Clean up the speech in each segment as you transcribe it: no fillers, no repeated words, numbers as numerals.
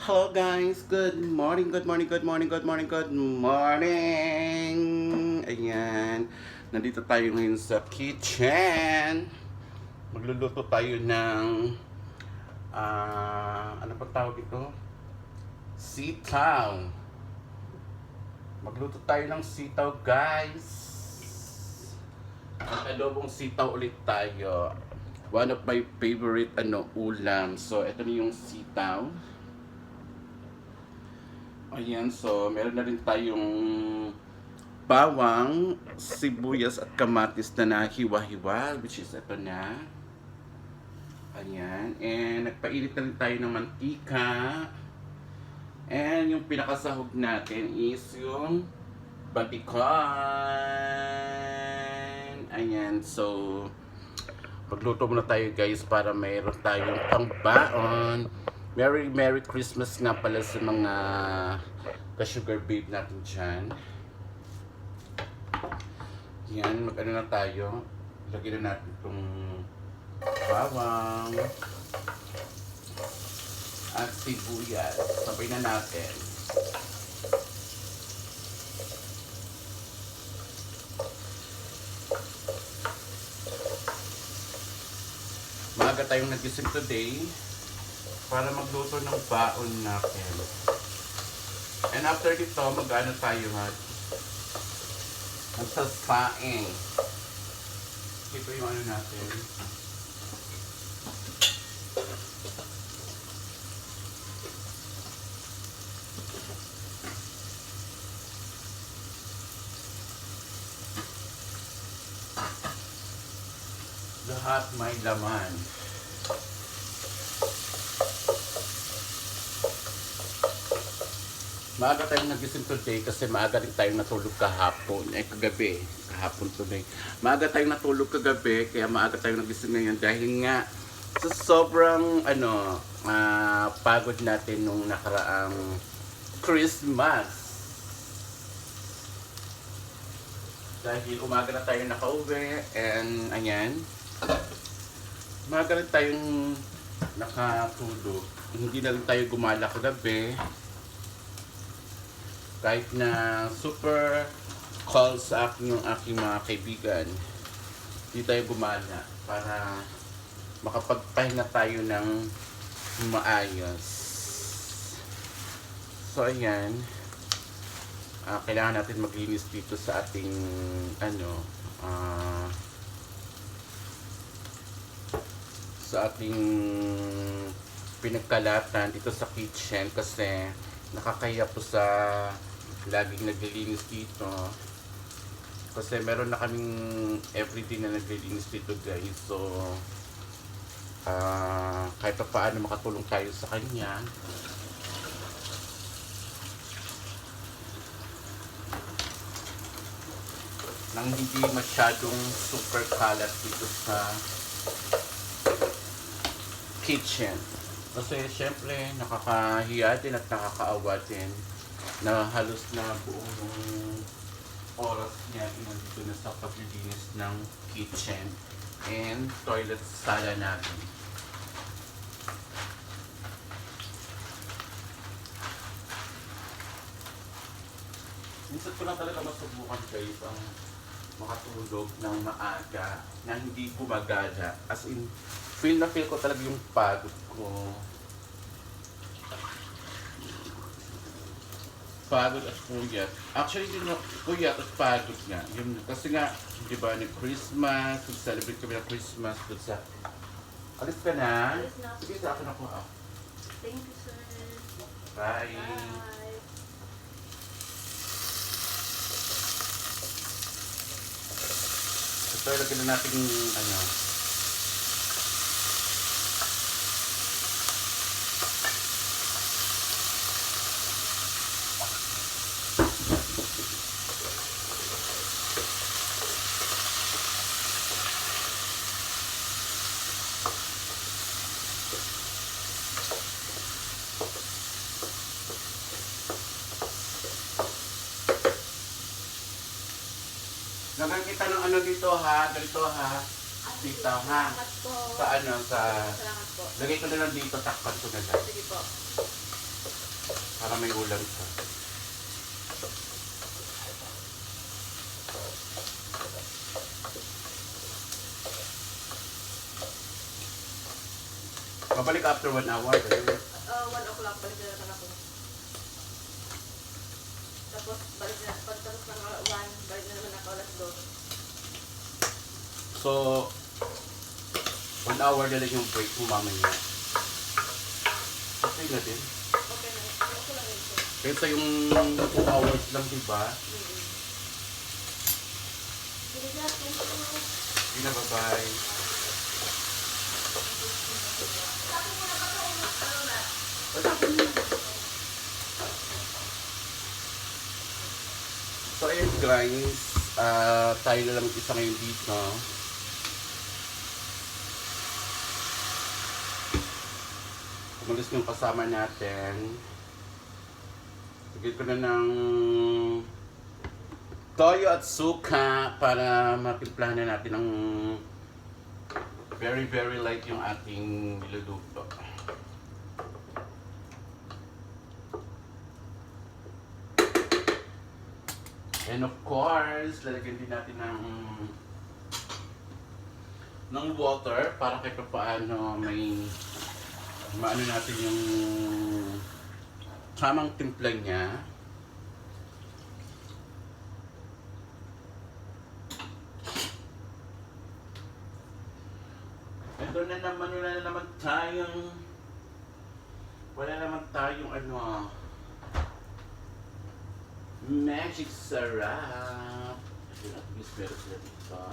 Hello guys, good morning, good morning, good morning, good morning, good morning. Ayan, nandito tayo ngayon sa kitchen. Magluluto tayo ng, ano pa tawag ito? Sitaw. Magluto tayo ng sitaw guys. Ang adobong sitaw ulit tayo. One of my favorite ulam. So, ito na yung sitaw. Ayan, so meron na rin tayong bawang, sibuyas at kamatis na nahiwa-hiwa, which is ito na. Ayan, and nagpainit na rin tayo ng mantika. And yung pinakasahog natin is yung batikan. Ayan, so pagluto muna tayo guys para mayroon tayong pangbaon. Merry Christmas nga pala sa mga ka-sugar babe natin dyan. Yan, mag-ano na tayo. Lagyan na natin itong bawang at sibuyas. Sabay na natin. Maaga tayong nagising today para magluto ng baon natin. And after dito, mag-ano tayo magsasaing. Ito yung ano natin. Lahat may laman. Maaga tayong nagising today kasi maaga rin tayong natulog kahapon. Kahapon today. Maaga tayong natulog kagabi, kaya maaga tayong nagising ngayon dahil nga sa sobrang pagod natin nung nakaraang Christmas. Dahil umaga na tayo nakauwi and ayan. Maaga rin tayong nakatulog. Hindi na rin tayo gumala kagabi. Kahit na super call sa akin yung aking mga kaibigan, hindi tayo gumana para makapagpahinga tayo ng maayos. So ayan, kailangan natin maglinis dito sa ating sa ating pinagkalatan dito sa kitchen kasi nakakahiya po sa laging naglilinis dito kasi meron na kaming everyday na naglilinis dito guys, so kahit pa paano makatulong tayo sa kanya. Nang hindi masyadong super kalat dito sa kitchen kasi syempre nakakahiya din at nakakaawa din na halos na buong oras niya nandito na sa paglilinis ng kitchen and toilet sala natin. Minsan ko lang talaga masubukan guys ang makatulog ng maaga na hindi gumagala. As in, feel ko talaga yung pagod ko. Pagod at puyat. Actually, hindi na puyat at pagod nga. Yun, kasi nga, di ba, ni Christmas, celebrate kami ng Christmas, dun sa... Alis ka na? Alis na. Sige, sa akin ako. Thank you, sir. Bye. Bye. Ito, lagyan na natin yung, Lagyan kita ng ano dito ha, ganito ha. Sitaw ha. Salamat po. Sa ano, sa... Salamat po. Lagay ko na lang dito, takpan ko na lang. Sige po. Para may ulam ka. Babalik after 1 hour. Eh. 1 o'clock, balik na naman ako. Tapos, balik na, pagtapos ng 1, balik na naman ako alas 2. So, 1 hour na lang yung break mo mamaya. Okay na din. Okay na, okay lang yun. Kaysa yung 2 hours lang, diba? Sige, Jack, thank you. Hindi na, bye-bye. So ayun guys, tayo na lang isa ngayon dito. Umalis yung kasama natin. Bigyan ko na ng toyo at suka para matimplahan na natin ng very very light yung ating niluluto. And of course, lalagyan din natin ng water para kahit paano may maano natin yung tamang timpla niya. Ito na naman, wala naman tayong ano, magic sarap. Ayun, at least meron sila dito.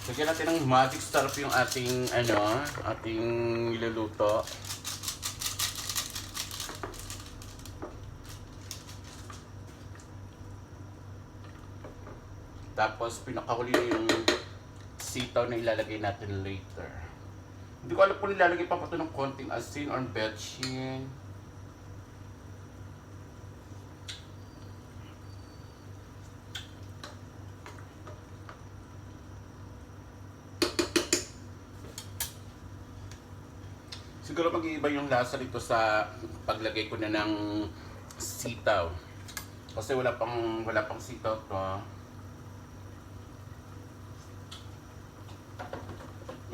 Lagyan natin ng magic syrup yung ating ating niluluto. Tapos pinakahuli na yung sitaw na ilalagay natin later. Hindi ko alam kung nilalagay pa ito ng konting asin or betchin. Siguro mag-iiba yung lasa dito sa paglagay ko na ng sitaw. Kasi wala pang sitaw to.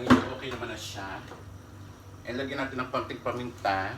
Medyo okay naman na siya. And lagyan natin ng konting paminta.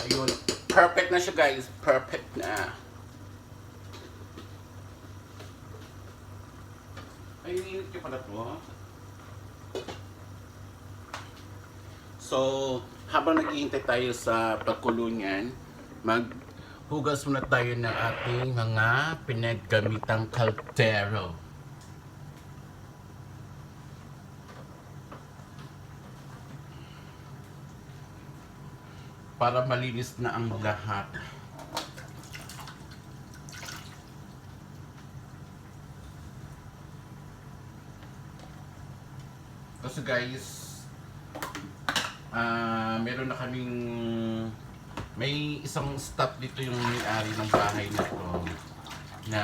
Ayun. Perfect na siya guys. Perfect na. Ay, init ka pala to. So, habang naghihintay tayo sa pagkulo niyan, maghugas muna tayo ng ating mga pinaggamitang kaldero. Para malinis na ang lahat. Kasi guys, meron na kaming may isang staff dito yung may-ari ng bahay na to na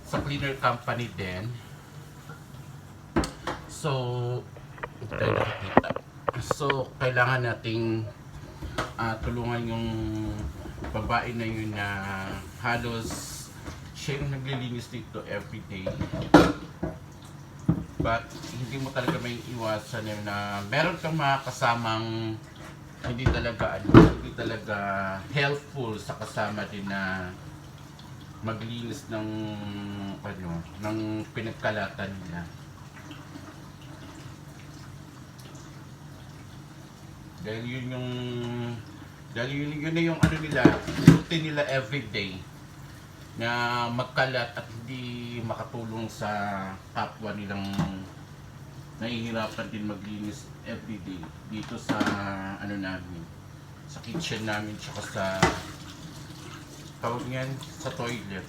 sa cleaner company din. So, ito tayo nakikita. So, kailangan nating tulungan yung babae na yun na halos siya yung naglilinis dito everyday. But, hindi mo talaga may iwasan yun na meron kang mga kasamang hindi talaga helpful sa kasama din na maglinis ng ng pinagkalatan nila. Dahil yun na yung ano nila, routine nila everyday na magkalat at hindi makatulong sa kapwa nilang nahihirapan din maglinis everyday dito sa ano namin, sa kitchen namin tsaka sa tawag niyan, sa toilet.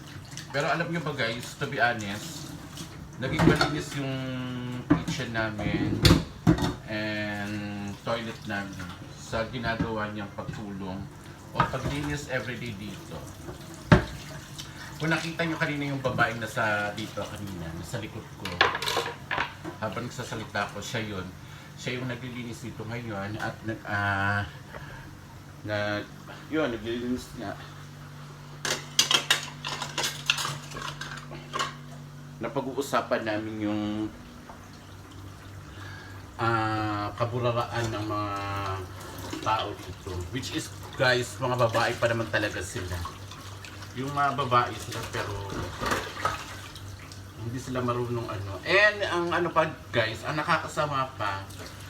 Pero alam nyo ba guys, to be honest, naging malinis yung kitchen namin and toilet namin sa ginagawa niyang pagtulong o paglinis everyday dito. Kung nakita nyo kanina yung babaeng nasa dito kanina, nasa likod ko, habang nagsasalita ko, siya yung naglilinis dito ngayon at naglilinis niya. Napag-uusapan namin yung kaburaraan ng mga tao dito, which is guys, mga babae pa naman talaga sila. Yung mga babae sila pero hindi sila marunong ano. And ang ano pa guys, ang nakakasama pa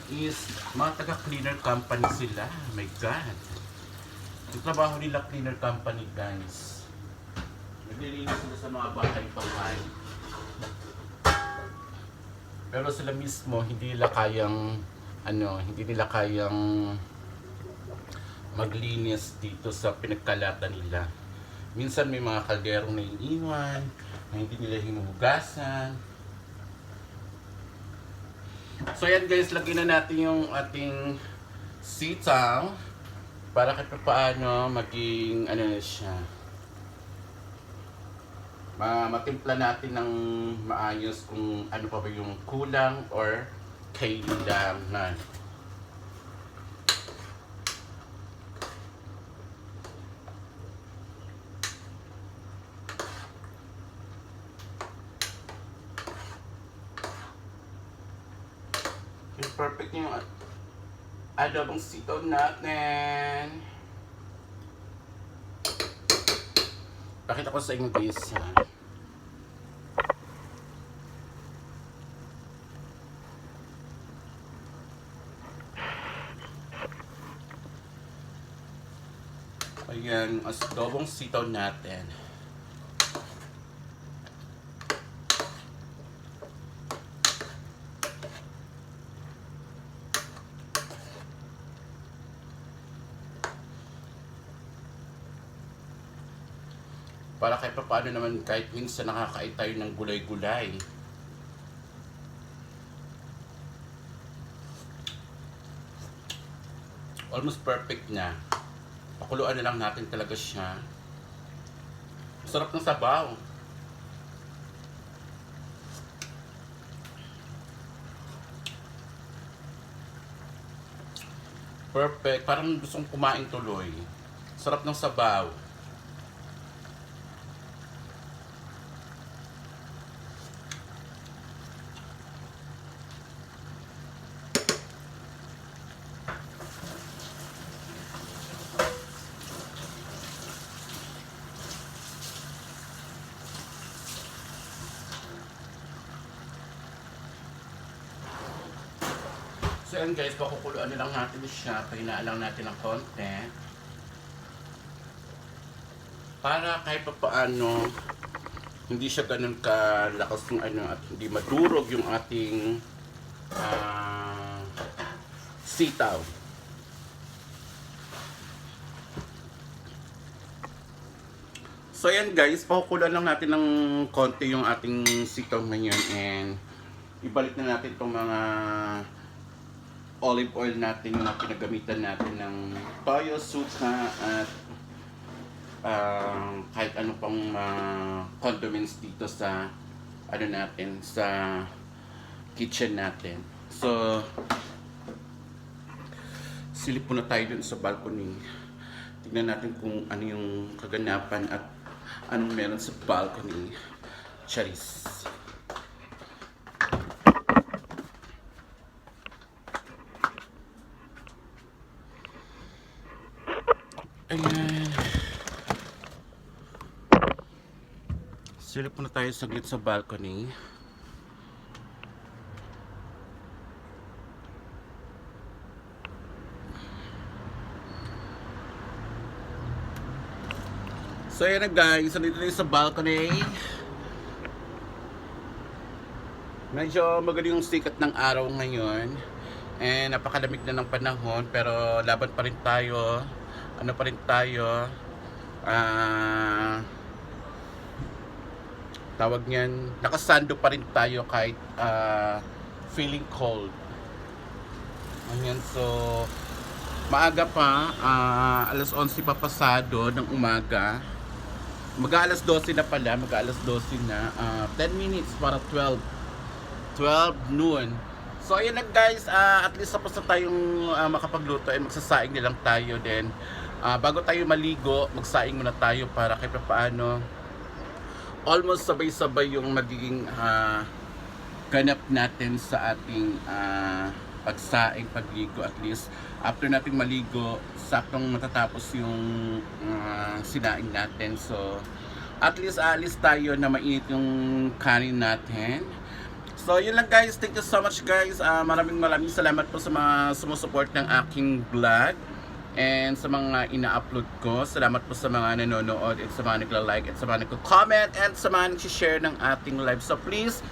is mga taga-cleaner company sila. Oh my God. Yung trabaho nila cleaner company guys. Naglilinis sila sa mga bahay-bahay. Pero sila mismo hindi nila kayang maglinis dito sa pinagkalatan nila. Minsan may mga kalderong na iniwan, na hindi nila hinuhugasan. So yan guys, lagyan na natin yung ating sitaw para kahit paano maging ano na siya. Matimpla natin ng maayos kung ano pa ba yung kulang or kailangan. Perfect yung adobong sitaw natin. Pakita ko sa inyo guys. Ayan, adobong sitaw natin. Para kahit pa paano naman, kahit minsan nakakain tayo ng gulay-gulay. Almost perfect na. Pakuluan na lang natin talaga siya. Sarap ng sabaw. Perfect. Parang gustong kumain tuloy. Sarap ng sabaw. So yan guys, pakukuluan na lang natin siya, pahinaan lang natin ng konti. Para kahit pa paano, hindi siya ganun kalakas ng ano at hindi madurog yung ating sitaw. So yan guys, pakukuluan lang natin ng konti yung ating sitaw ngayon and ibalik na natin itong mga olive oil natin na pinagamitan natin ng toyo, suka at kahit ano pang condiments dito sa ano natin, sa kitchen natin. So silip muna tayo dun sa balcony. Tignan natin kung ano yung kaganapan at anong meron sa balcony. Charis. Ayan. Silip muna tayo saglit sa balcony. So ayan na guys, nandito tayo sa balcony. Medyo magaling yung sikat ng araw ngayon. And napakalamig na ng panahon, pero laban pa rin tayo. Ano pa rin tayo? Tawag niyan, nakasando pa rin tayo kahit feeling cold. Ayan, so maaga pa, alas 11 pa pasado ng umaga. Mag-aalas 12 na pala, mag-aalas 12 na. 10 minutes para 12 noon. So ayun na guys, at least tapos na tayong makapagluto ay magsasaing na lang tayo din. Bago tayo maligo, magsaing muna tayo para kahit paano almost sabay-sabay yung magiging ganap natin sa ating pagsaing, pagligo. At least after nating maligo, saktong matatapos yung sinaing natin. So at least aalis tayo na mainit yung kanin natin. So yun lang guys, thank you so much guys. Maraming salamat po sa mga sumusupport ng aking vlog and sa mga ina-upload ko. Salamat po sa mga nanonood at sa mga nagla-like at sa mga nagko-comment at sa mga nag-share ng ating live. So please,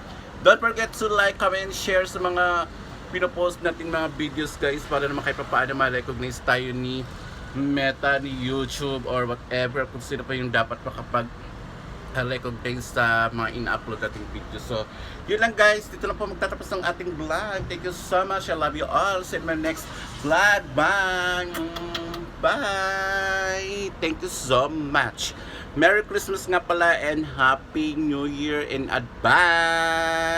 don't forget to like, comment, and share sa mga pinopost nating mga videos guys, para naman kahit paano ma-recognize tayo ni Meta, ni YouTube or whatever, kung sino pa yung dapat recognize sa mga ina-upload nating videos. So yun lang guys, dito lang po magtatapos ng ating vlog. Thank you so much, I love you all. See you in my next vlog. Bye! Bye! Thank you so much. Merry Christmas nga pala and Happy New Year in advance!